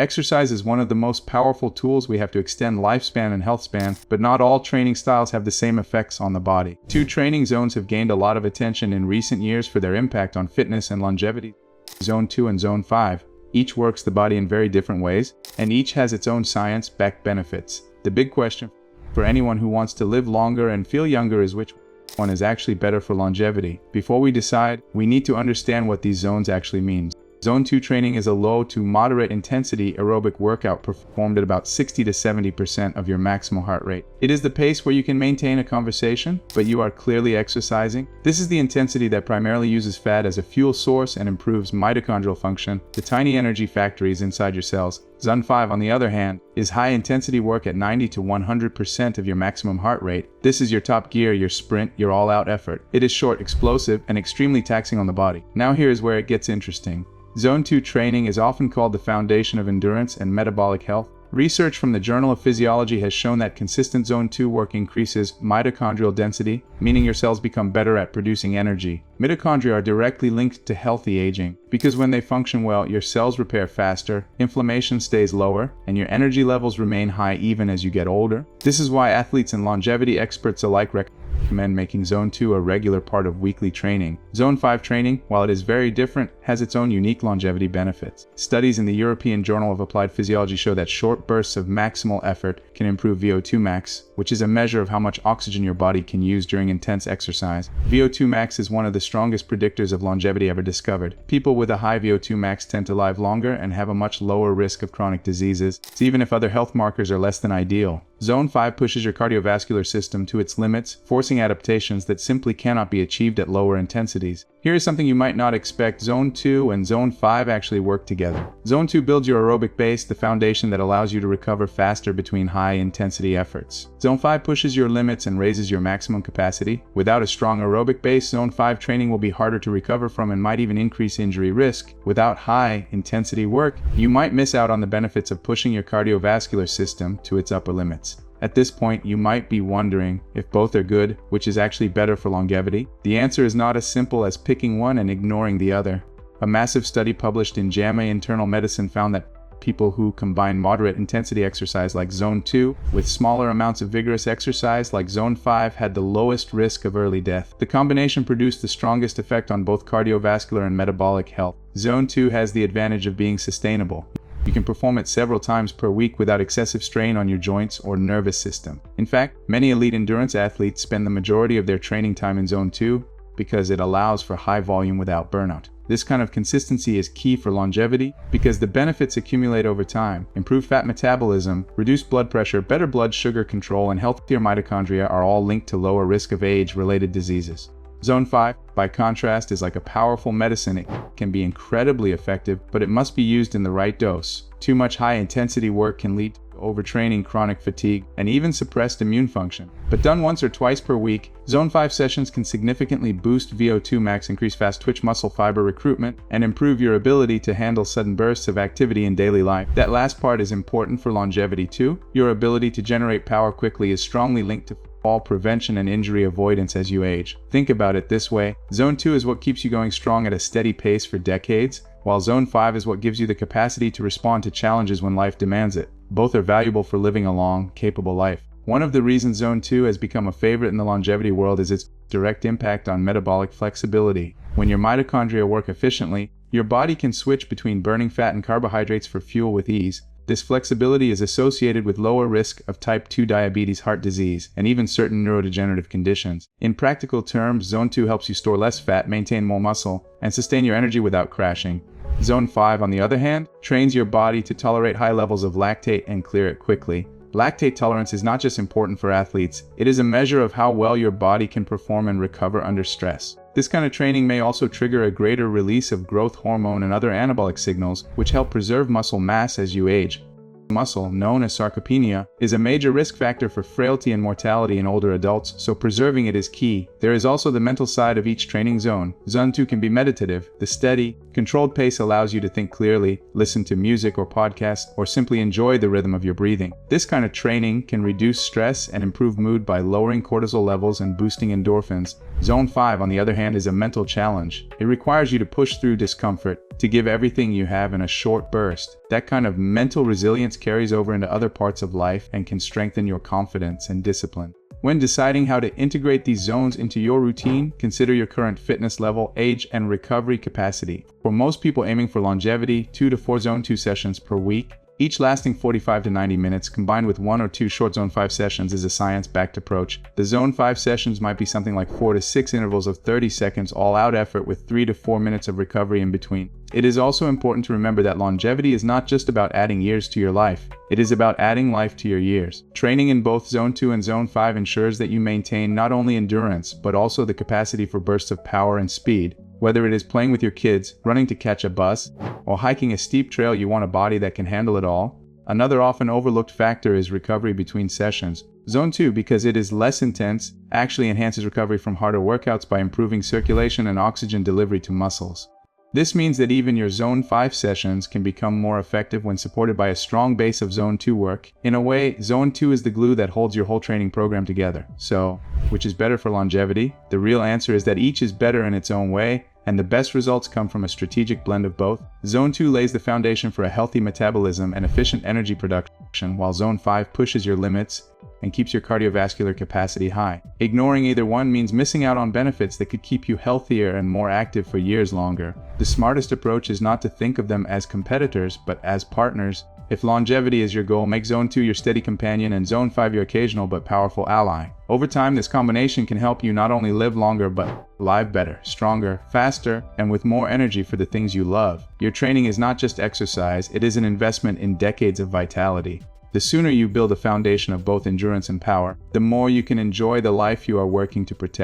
Exercise is one of the most powerful tools we have to extend lifespan and health span, but not all training styles have the same effects on the body. Two training zones have gained a lot of attention in recent years for their impact on fitness and longevity. Zone 2 and Zone 5. Each works the body in very different ways, and each has its own science-backed benefits. The big question for anyone who wants to live longer and feel younger is which one is actually better for longevity. Before we decide, we need to understand what these zones actually mean. Zone 2 training is a low to moderate intensity aerobic workout performed at about 60 to 70% of your maximal heart rate. It is the pace where you can maintain a conversation, but you are clearly exercising. This is the intensity that primarily uses fat as a fuel source and improves mitochondrial function, the tiny energy factories inside your cells. Zone 5, on the other hand, is high-intensity work at 90 to 100% of your maximum heart rate. This is your top gear, your sprint, your all-out effort. It is short, explosive, and extremely taxing on the body. Now here is where it gets interesting. Zone 2 training is often called the foundation of endurance and metabolic health. Research from the Journal of Physiology has shown that consistent Zone 2 work increases mitochondrial density, meaning your cells become better at producing energy. Mitochondria are directly linked to healthy aging, because when they function well, your cells repair faster, inflammation stays lower, and your energy levels remain high even as you get older. This is why athletes and longevity experts alike recommend making Zone 2 a regular part of weekly training. Zone 5 training, while it is very different, has its own unique longevity benefits. Studies in the European Journal of Applied Physiology show that short bursts of maximal effort can improve VO2 max, which is a measure of how much oxygen your body can use during intense exercise. VO2 max is one of the strongest predictors of longevity ever discovered. People with a high VO2 max tend to live longer and have a much lower risk of chronic diseases, even if other health markers are less than ideal. Zone 5 pushes your cardiovascular system to its limits, forcing adaptations that simply cannot be achieved at lower intensities. Here is something you might not expect. Zone 2 and Zone 5 actually work together. Zone 2 builds your aerobic base, the foundation that allows you to recover faster between high-intensity efforts. Zone 5 pushes your limits and raises your maximum capacity. Without a strong aerobic base, Zone 5 training will be harder to recover from and might even increase injury risk. Without high-intensity work, you might miss out on the benefits of pushing your cardiovascular system to its upper limits. At this point, you might be wondering if both are good, which is actually better for longevity. The answer is not as simple as picking one and ignoring the other. A massive study published in JAMA Internal Medicine found that people who combine moderate intensity exercise like Zone 2 with smaller amounts of vigorous exercise like Zone 5 had the lowest risk of early death. The combination produced the strongest effect on both cardiovascular and metabolic health. Zone 2 has the advantage of being sustainable. You can perform it several times per week without excessive strain on your joints or nervous system. In fact, many elite endurance athletes spend the majority of their training time in Zone 2 because it allows for high volume without burnout. This kind of consistency is key for longevity because the benefits accumulate over time. Improved fat metabolism, reduced blood pressure, better blood sugar control, and healthier mitochondria are all linked to lower risk of age-related diseases. Zone 5, by contrast, is like a powerful medicine. It can be incredibly effective, but it must be used in the right dose. Too much high-intensity work can lead to overtraining, chronic fatigue, and even suppressed immune function. But done once or twice per week, Zone 5 sessions can significantly boost VO2 max, increase fast-twitch muscle fiber recruitment, and improve your ability to handle sudden bursts of activity in daily life. That last part is important for longevity too. Your ability to generate power quickly is strongly linked to fall prevention and injury avoidance as you age. Think about it this way. Zone 2 is what keeps you going strong at a steady pace for decades, while Zone 5 is what gives you the capacity to respond to challenges when life demands it. Both are valuable for living a long, capable life. One of the reasons Zone 2 has become a favorite in the longevity world is its direct impact on metabolic flexibility. When your mitochondria work efficiently, your body can switch between burning fat and carbohydrates for fuel with ease. This flexibility is associated with lower risk of type 2 diabetes, heart disease, and even certain neurodegenerative conditions. In practical terms, Zone 2 helps you store less fat, maintain more muscle, and sustain your energy without crashing. Zone 5, on the other hand, trains your body to tolerate high levels of lactate and clear it quickly. Lactate tolerance is not just important for athletes, it is a measure of how well your body can perform and recover under stress. This kind of training may also trigger a greater release of growth hormone and other anabolic signals, which help preserve muscle mass as you age. Muscle, known as sarcopenia, is a major risk factor for frailty and mortality in older adults, so preserving it is key. There is also the mental side of each training zone. Zone 2 can be meditative. The steady, controlled pace allows you to think clearly, listen to music or podcasts, or simply enjoy the rhythm of your breathing. This kind of training can reduce stress and improve mood by lowering cortisol levels and boosting endorphins. Zone 5, on the other hand, is a mental challenge. It requires you to push through discomfort, to give everything you have in a short burst. That kind of mental resilience carries over into other parts of life and can strengthen your confidence and discipline. When deciding how to integrate these zones into your routine, consider your current fitness level, age, and recovery capacity. For most people aiming for longevity, 2 to 4 Zone 2 sessions per week, each lasting 45 to 90 minutes, combined with 1 or 2 short Zone 5 sessions, is a science-backed approach. The Zone 5 sessions might be something like 4 to 6 intervals of 30 seconds all-out effort with 3 to 4 minutes of recovery in between. It is also important to remember that longevity is not just about adding years to your life. It is about adding life to your years. Training in both Zone 2 and Zone 5 ensures that you maintain not only endurance, but also the capacity for bursts of power and speed. Whether it is playing with your kids, running to catch a bus, or hiking a steep trail, you want a body that can handle it all. Another often overlooked factor is recovery between sessions. Zone 2, because it is less intense, actually enhances recovery from harder workouts by improving circulation and oxygen delivery to muscles. This means that even your Zone 5 sessions can become more effective when supported by a strong base of Zone 2 work. In a way, Zone 2 is the glue that holds your whole training program together. So, which is better for longevity? The real answer is that each is better in its own way, and the best results come from a strategic blend of both. Zone 2 lays the foundation for a healthy metabolism and efficient energy production, while Zone 5 pushes your limits and keeps your cardiovascular capacity high. Ignoring either one means missing out on benefits that could keep you healthier and more active for years longer. The smartest approach is not to think of them as competitors, but as partners. If longevity is your goal, make Zone 2 your steady companion and Zone 5 your occasional but powerful ally. Over time, this combination can help you not only live longer, but live better, stronger, faster, and with more energy for the things you love. Your training is not just exercise, it is an investment in decades of vitality. The sooner you build a foundation of both endurance and power, the more you can enjoy the life you are working to protect.